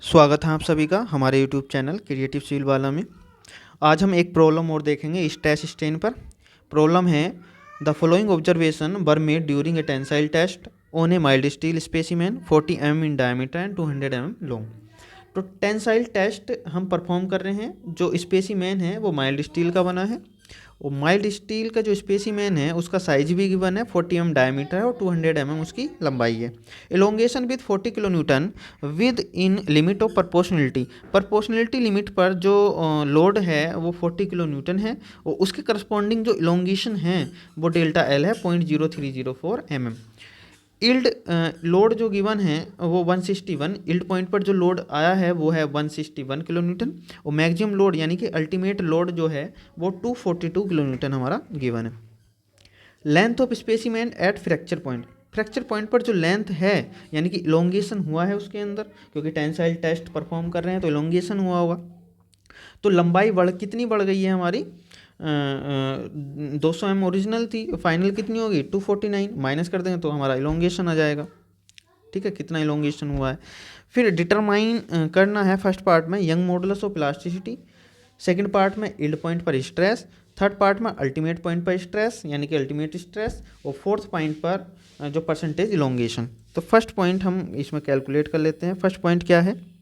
स्वागत है आप सभी का हमारे यूट्यूब चैनल क्रिएटिव सिविल वाला में। आज हम एक प्रॉब्लम और देखेंगे स्ट्रेस स्ट्रेन पर। प्रॉब्लम है the following observation were made during a tensile test on a mild steel specimen 40 mm in diameter and 200 mm long. तो टेंसाइल टेस्ट हम परफॉर्म कर रहे हैं। जो स्पेसिमेन है वो माइल्ड स्टील का बना है और माइल्ड स्टील का जो स्पेसिमेन है उसका साइज भी गिवन है, 40 mm डायमीटर है और 200 mm उसकी लंबाई है। Elongation with 40 kilo Newton with in limit of proportionality. Proportionality limit पर जो लोड है वो 40 किलो न्यूटन है और उसके करस्पॉन्डिंग जो एलोंगेशन है वो डेल्टा एल है 0.0304 mm। इल्ड लोड जो गिवन है वो 161, इल्ड पॉइंट पर जो लोड आया है वो है 161 किलो न्यूटन और मैक्सिमम लोड यानी कि अल्टीमेट लोड जो है वो 242 किलो न्यूटन हमारा गिवन है। Length of specimen at fracture point. Fracture point पर जो लेंथ है यानी कि इलोंगेशन हुआ है उसके अंदर, क्योंकि टेंसाइल टेस्ट परफॉर्म कर रहे हैं तो इलोंगेशन हुआ होगा। तो लंबाई कितनी बढ़ गई है हमारी, 200 mm ओरिजिनल थी, फाइनल कितनी होगी 249, माइनस कर देंगे तो हमारा इलोंगेशन आ जाएगा। ठीक है, कितना इलोंगेशन हुआ है। फिर डिटरमाइन करना है फर्स्ट पार्ट में young modulus of plasticity, second part में इल्ड पॉइंट पर स्ट्रेस, थर्ड पार्ट में अल्टीमेट पॉइंट पर स्ट्रेस यानी कि अल्टीमेट स्ट्रेस और फोर्थ पॉइंट पर जो परसेंटेज इलोंगेशन। तो फर्स्ट पॉइंट हम इसमें कैलकुलेट कर लेते हैं। फर्स्ट पॉइंट क्या है?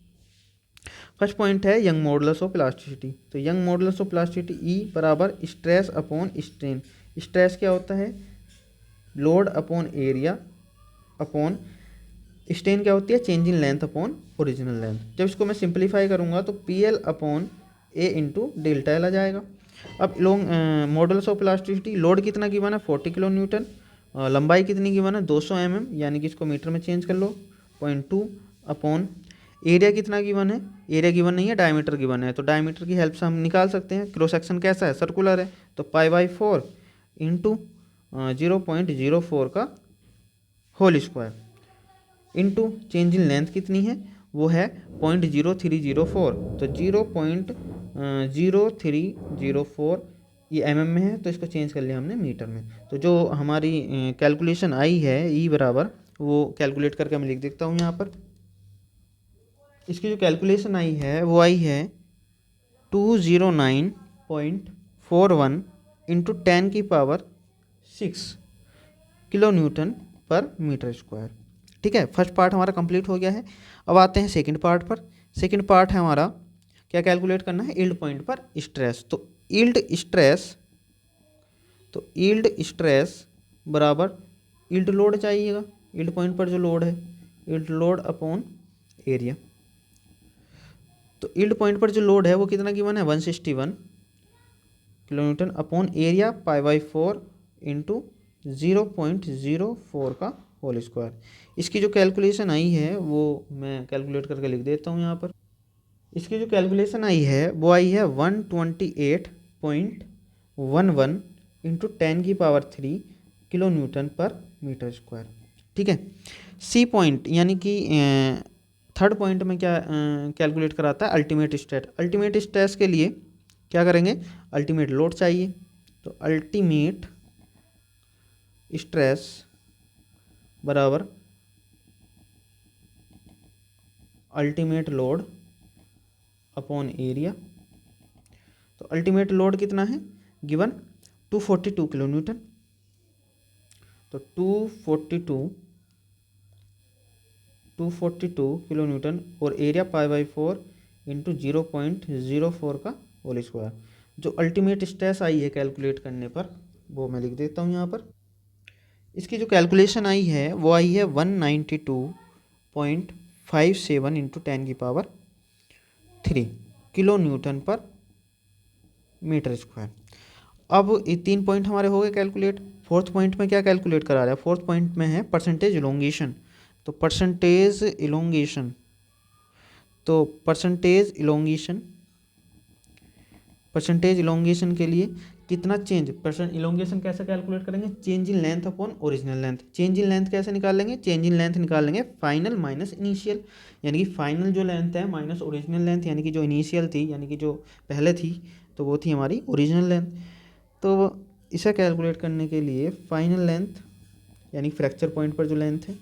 फर्स्ट पॉइंट है यंग मॉडुलस ऑफ प्लास्टिसिटी। तो यंग मॉडुलस ऑफ प्लास्टिसिटी ई बराबर स्ट्रेस अपॉन स्ट्रेन। स्ट्रेस क्या होता है? Load upon area upon strain क्या होती है? Change in length upon original length. जब इसको मैं सिंप्लीफाई करूंगा तो पी एल अपॉन ए इंटू डेल्टा एल आ जाएगा। अब long modulus of plasticity, load कितना गिवन है 40 किलो न्यूटन, लंबाई कितनी गिवन है 200 mm यानी कि इसको मीटर में चेंज कर लो 0.2 अपॉन एरिया कितना गिवन है, एरिया गिवन नहीं है, डायमीटर गिवन है। तो डायमीटर की हेल्प से हम निकाल सकते हैं। क्रॉस सेक्शन कैसा है? सर्कुलर है, तो π/4 इंटू 0.04 का whole square into change in length कितनी है वो है 0.0304। तो 0.0304 ये mm में है तो इसको चेंज कर लिया हमने मीटर में। तो जो हमारी कैलकुलेशन आई है ई बराबर, वो कैलकुलेट करके मैं लिख देता हूँ यहाँ पर। इसकी जो कैलकुलेशन आई है वो आई है 209.41 इंटू 10⁶ किलो न्यूटन पर मीटर स्क्वायर। ठीक है, फर्स्ट पार्ट हमारा कंप्लीट हो गया है। अब आते हैं सेकंड पार्ट पर। सेकंड पार्ट है हमारा क्या कैलकुलेट करना है? यील्ड पॉइंट पर स्ट्रेस। तो यील्ड स्ट्रेस बराबर यील्ड लोड चाहिएगा, यील्ड पॉइंट पर जो लोड है यील्ड लोड अपॉन एरिया। तो यील्ड पॉइंट पर जो लोड है वो कितना गिवन है 161 kilo newton upon area π/4 into 0.04 का होल स्क्वायर। इसकी जो कैलकुलेशन आई है वो मैं कैलकुलेट करके लिख देता हूँ यहाँ पर। इसकी जो कैलकुलेशन आई है वो आई है 128.11 इंटू 10⁻³ किलो न्यूटन पर मीटर स्क्वायर। ठीक है, सी पॉइंट यानी कि थर्ड पॉइंट में क्या कैलकुलेट कराता है? Ultimate stress. अल्टीमेट स्ट्रेस के लिए क्या करेंगे? अल्टीमेट लोड चाहिए, तो अल्टीमेट स्ट्रेस बराबर अल्टीमेट लोड अपॉन एरिया। तो अल्टीमेट लोड कितना है गिवन 242 किलो न्यूटन। तो 242 किलो न्यूटन और एरिया π/4 इंटू 0.04 का होल स्क्वायर। जो अल्टीमेट स्ट्रेस आई है कैलकुलेट करने पर वो मैं लिख देता हूँ यहाँ पर। इसकी जो कैलकुलेशन आई है वो आई है 192.57 इंटू 10⁻³ किलो न्यूटन पर मीटर स्क्वायर। अब ये 3 पॉइंट हमारे हो गए कैलकुलेट। फोर्थ पॉइंट में क्या कैलकुलेट करा रहा है? फोर्थ पॉइंट में है परसेंटेज इलोंगेशन। तो परसेंटेज इलोंगेशन के लिए कितना चेंज, परसेंट इलोंगेशन कैसे कैलकुलेट करेंगे? Change in length upon original length. Change in length कैसे निकालेंगे? चेंज इन लेंथ निकाल लेंगे फाइनल माइनस इनिशियल, यानी कि फाइनल जो लेंथ है माइनस ओरिजिनल लेंथ, यानी कि जो इनिशियल थी यानी कि जो पहले थी तो वो थी हमारी ओरिजिनल लेंथ। तो इसे कैलकुलेट करने के लिए फाइनल लेंथ यानी फ्रैक्चर पॉइंट पर जो लेंथ है,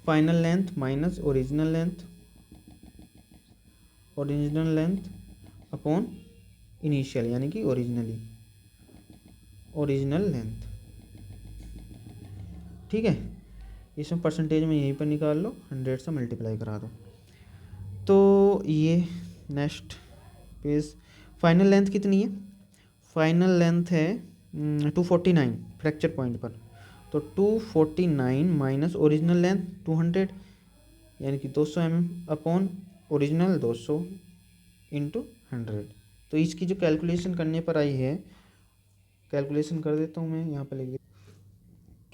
final length minus original length original length upon initial, यानी कि ओरिजिनल लेंथ। ठीक है, इसमें परसेंटेज में यहीं पर निकाल लो, 100 से मल्टीप्लाई करा दो। तो ये नेक्स्ट पेज, फाइनल लेंथ कितनी है? फाइनल लेंथ है 249 फ्रैक्चर पॉइंट पर। तो 249 माइनस ओरिजिनल लेंथ 200, यानी कि 200 अपॉन ओरिजिनल 200 इंटू 100। तो इसकी जो कैलकुलेशन करने पर आई है, कैलकुलेशन कर देता हूँ मैं, यहाँ पर लिख देता,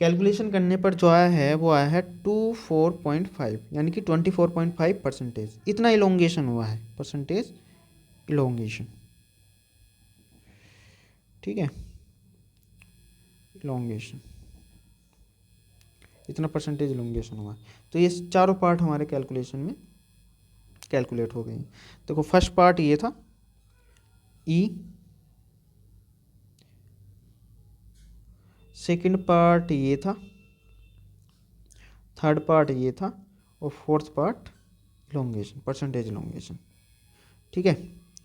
कैलकुलेशन करने पर जो आया है वो आया है 24.5, यानी कि 24.5%। इतना इलोंगेशन हुआ है, परसेंटेज इलोंगेशन। ठीक है, इलोंगेशन, इतना परसेंटेज इलोंगेशन हुआ है। तो ये चारों पार्ट हमारे कैलकुलेशन में कैलकुलेट हो गई। देखो फर्स्ट पार्ट ये था ई, सेकंड पार्ट ये था, थर्ड पार्ट ये था, और fourth part elongation, percentage elongation. ठीक है,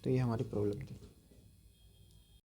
तो ये हमारी प्रॉब्लम थी।